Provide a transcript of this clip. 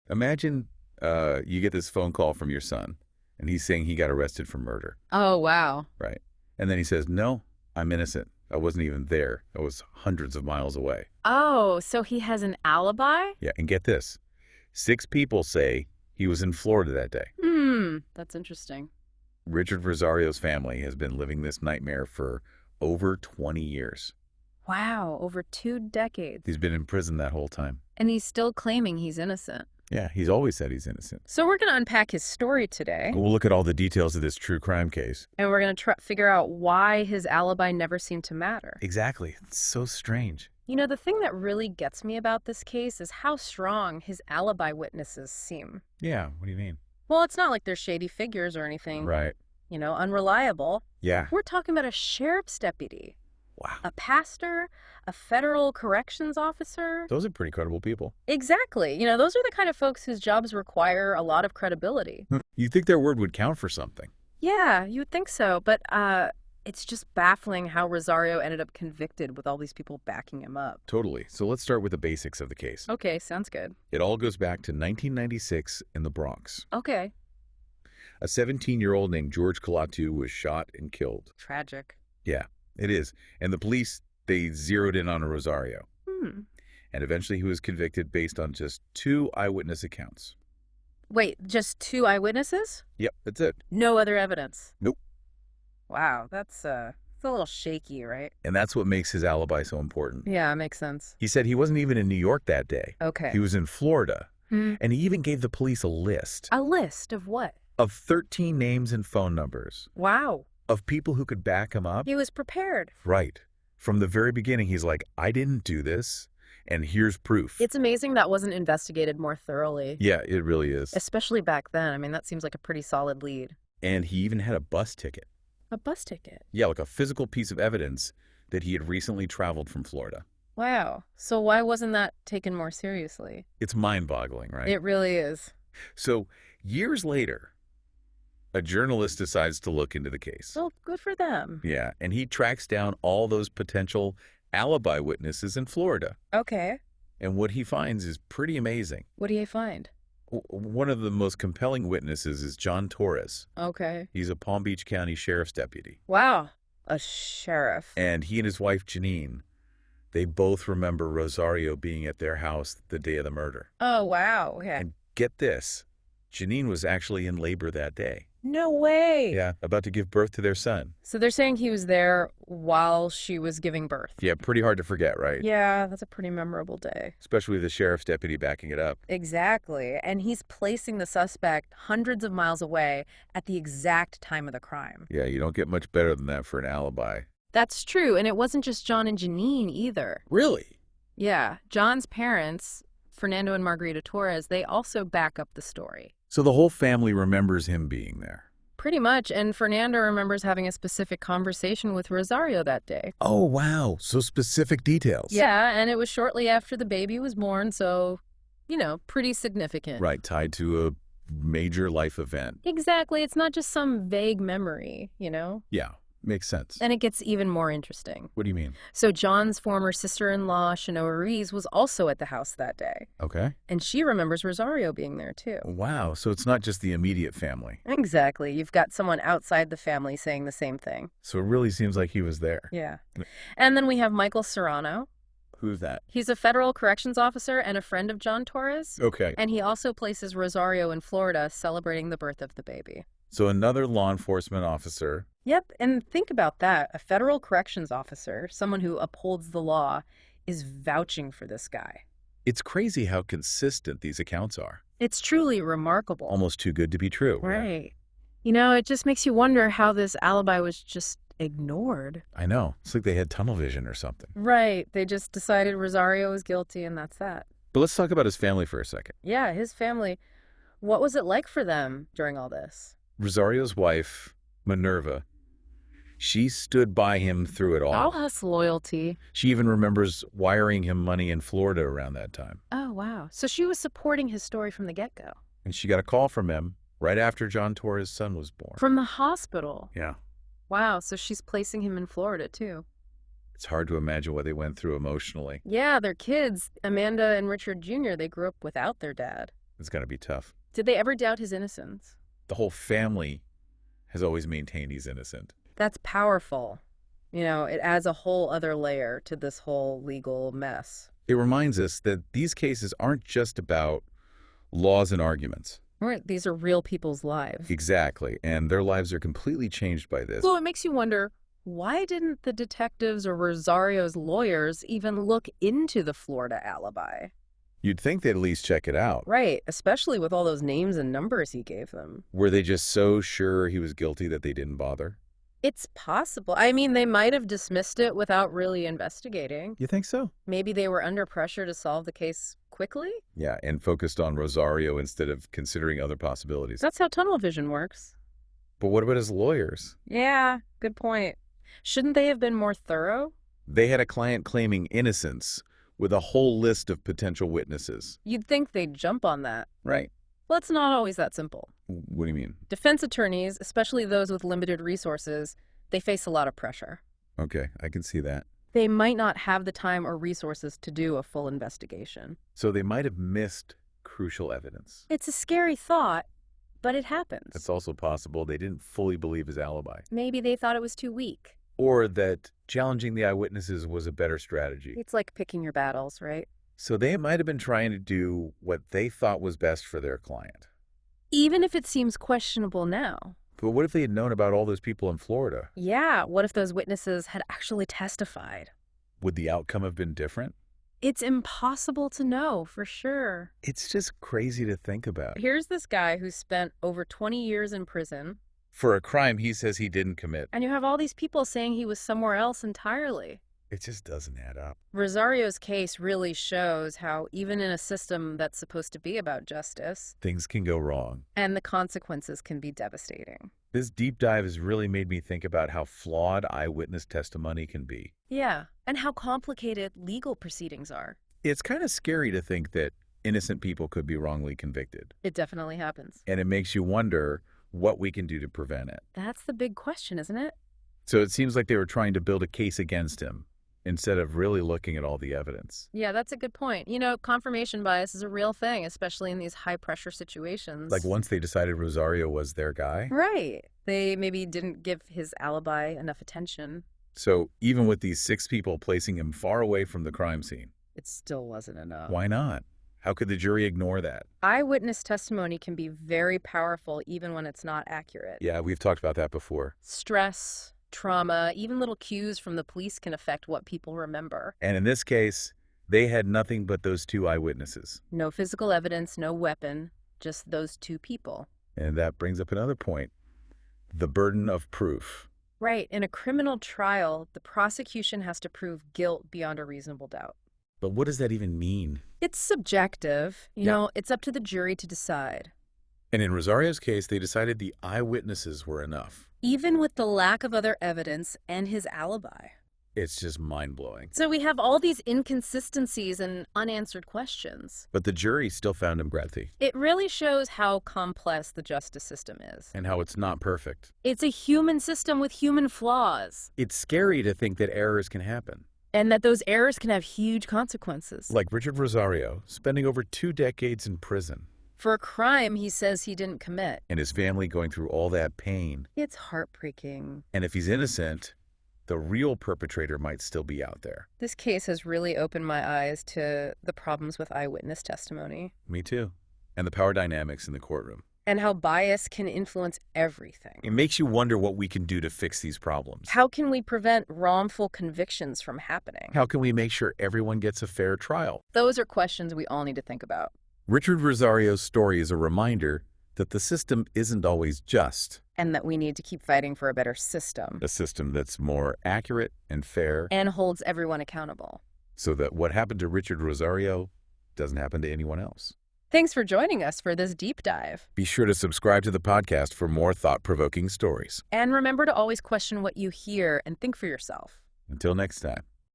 Imagine you get this phone call from your son, and he's saying he got arrested for murder, Oh, wow. right? And then he says, no, I'm innocent. I wasn't even there. I was hundreds of miles away. Oh, so he has an alibi? Yeah, and get this. 6 people say he was in Florida that day. That's interesting. Richard Rosario's family has been living this nightmare for over 20 years. Wow, over 2 decades. He's been in prison that whole time. And he's still claiming he's innocent. Yeah, he's always said he's innocent. So we're going to unpack his story today. We'll look at all the details of this true crime case. And we're going to figure out why his alibi never seemed to matter. Exactly. It's so strange. You know, the thing that really gets me about this case is how strong his alibi witnesses seem. Yeah, what do you mean? Well, it's not like they're shady figures or anything, Right. Unreliable. Yeah. We're talking about a sheriff's deputy, Wow. a pastor, a federal corrections officer. Those are pretty credible people. Exactly. Those are the kind of folks whose jobs require a lot of credibility. You'd think their word would count for something. Yeah, you would think so. But it's just baffling how Rosario ended up convicted with all these people backing him up. Totally. So let's start with the basics of the case. Okay, sounds good. It all goes back to 1996 in the Bronx. Okay. A 17-year-old named George Kalatu was shot and killed. Tragic. Yeah, it is. And the police, they zeroed in on Rosario. And eventually he was convicted based on just 2 eyewitness accounts. Wait, just 2 eyewitnesses? Yep, that's it. No other evidence? Nope. Wow, that's a little shaky, right? And that's what makes his alibi so important. Yeah, makes sense. He said he wasn't even in New York that day. Okay. He was in Florida. And he even gave the police a list A list of what? of 13 names and phone numbers Wow. of people who could back him up. He was prepared. Right. From the very beginning, he's like, I didn't do this, and here's proof. It's amazing that wasn't investigated more thoroughly. Yeah, it really is. Especially back then. I mean, that seems like a pretty solid lead. And he even had a bus ticket. A bus ticket? Yeah, like a physical piece of evidence that he had recently traveled from Florida. Wow. So why wasn't that taken more seriously? It's mind-boggling, right? It really is. So years later, a journalist decides to look into the case. Well, good for them. Yeah, and he tracks down all those potential alibi witnesses in Florida. Okay. And what he finds is pretty amazing. What do you find? One of the most compelling witnesses is John Torres. Okay. He's a Palm Beach County Sheriff's deputy. Wow. A sheriff. And he and his wife, Janine, they both remember Rosario being at their house the day of the murder. Oh, wow. Okay. And get this, Janine was actually in labor that day. No way. Yeah, about to give birth to their son. So they're saying he was there while she was giving birth. Yeah, pretty hard to forget, right? Yeah, that's a pretty memorable day. Especially with the sheriff's deputy backing it up. Exactly. And he's placing the suspect hundreds of miles away at the exact time of the crime. Yeah, you don't get much better than that for an alibi. That's true. And it wasn't just John and Janine either. Really? Yeah. John's parents, Fernando and Margarita Torres, they also back up the story. So the whole family remembers him being there. Pretty much. And Fernando remembers having a specific conversation with Rosario that day. Oh, wow. So specific details. Yeah, and it was shortly after the baby was born, so, pretty significant. Right, tied to a major life event. Exactly. It's not just some vague memory, Yeah, makes sense. And it gets even more interesting. What do you mean? So John's former sister-in-law, Shanoa Ruiz, was also at the house that day. Okay. And she remembers Rosario being there, too. Wow, so it's not just the immediate family. Exactly. You've got someone outside the family saying the same thing. So it really seems like he was there. Yeah. And then we have Michael Serrano. Who's that? He's a federal corrections officer and a friend of John Torres. Okay. And he also places Rosario in Florida celebrating the birth of the baby. So another law enforcement officer. Yep, and think about that. A federal corrections officer, someone who upholds the law, is vouching for this guy. It's crazy how consistent these accounts are. It's truly remarkable. Almost too good to be true. Right. It just makes you wonder how this alibi was just ignored. I know. It's like they had tunnel vision or something. Right. They just decided Rosario was guilty and that's that. But let's talk about his family for a second. Yeah, his family. What was it like for them during all this? Rosario's wife, Minerva, she stood by him through it all. All has loyalty. She even remembers wiring him money in Florida around that time. Oh, wow. So she was supporting his story from the get-go. And she got a call from him right after John Torres' son was born. From the hospital? Yeah. Wow, so she's placing him in Florida, too. It's hard to imagine what they went through emotionally. Yeah, their kids, Amanda and Richard Jr., they grew up without their dad. It's going to be tough. Did they ever doubt his innocence? The whole family has always maintained he's innocent. That's powerful. It adds a whole other layer to this whole legal mess. It reminds us that these cases aren't just about laws and arguments. Right, these are real people's lives. Exactly, and their lives are completely changed by this. So it makes you wonder, why didn't the detectives or Rosario's lawyers even look into the Florida alibi? You'd think they'd at least check it out. Right, especially with all those names and numbers he gave them. Were they just so sure he was guilty that they didn't bother? It's possible. I mean, they might have dismissed it without really investigating. You think so? Maybe they were under pressure to solve the case quickly? Yeah, and focused on Rosario instead of considering other possibilities. That's how tunnel vision works. But what about his lawyers? Yeah, good point. Shouldn't they have been more thorough? They had a client claiming innocence with a whole list of potential witnesses. You'd think they'd jump on that. Right. Well, it's not always that simple. What do you mean? Defense attorneys, especially those with limited resources, they face a lot of pressure. Okay, I can see that. They might not have the time or resources to do a full investigation. So they might have missed crucial evidence. It's a scary thought, but it happens. It's also possible they didn't fully believe his alibi. Maybe they thought it was too weak. Or that challenging the eyewitnesses was a better strategy. It's like picking your battles, right? So they might have been trying to do what they thought was best for their client. Even if it seems questionable now. But what if they had known about all those people in Florida? Yeah, what if those witnesses had actually testified? Would the outcome have been different? It's impossible to know for sure. It's just crazy to think about. Here's this guy who spent over 20 years in prison. For a crime he says he didn't commit. And you have all these people saying he was somewhere else entirely. It just doesn't add up. Rosario's case really shows how even in a system that's supposed to be about justice, Things can go wrong. and the consequences can be devastating. This deep dive has really made me think about how flawed eyewitness testimony can be. Yeah, and how complicated legal proceedings are. It's kind of scary to think that innocent people could be wrongly convicted. It definitely happens. And it makes you wonder what we can do to prevent it. That's the big question, isn't it? So it seems like they were trying to build a case against him instead of really looking at all the evidence. Yeah, that's a good point. Confirmation bias is a real thing, especially in these high-pressure situations. Like once they decided Rosario was their guy. Right. They maybe didn't give his alibi enough attention. So even with these 6 people placing him far away from the crime scene, It still wasn't enough. why not? How could the jury ignore that? Eyewitness testimony can be very powerful even when it's not accurate. Yeah, we've talked about that before. Stress, trauma, even little cues from the police can affect what people remember. And in this case, they had nothing but those 2 eyewitnesses. No physical evidence, no weapon, just those 2 people. And that brings up another point. The burden of proof. Right. In a criminal trial, the prosecution has to prove guilt beyond a reasonable doubt. But what does that even mean? It's subjective. Yeah. It's up to the jury to decide. And in Rosario's case, they decided the eyewitnesses were enough. Even with the lack of other evidence and his alibi. It's just mind-blowing. So we have all these inconsistencies and unanswered questions. But the jury still found him guilty. It really shows how complex the justice system is. And how it's not perfect. It's a human system with human flaws. It's scary to think that errors can happen. And that those errors can have huge consequences. Like Richard Rosario, spending over 2 decades in prison. For a crime he says he didn't commit. And his family going through all that pain. It's heartbreaking. And if he's innocent, the real perpetrator might still be out there. This case has really opened my eyes to the problems with eyewitness testimony. Me too. And the power dynamics in the courtroom. And how bias can influence everything. It makes you wonder what we can do to fix these problems. How can we prevent wrongful convictions from happening? How can we make sure everyone gets a fair trial? Those are questions we all need to think about. Richard Rosario's story is a reminder that the system isn't always just. And that we need to keep fighting for a better system. A system that's more accurate and fair. And holds everyone accountable. So that what happened to Richard Rosario doesn't happen to anyone else. Thanks for joining us for this deep dive. Be sure to subscribe to the podcast for more thought-provoking stories. And remember to always question what you hear and think for yourself. Until next time.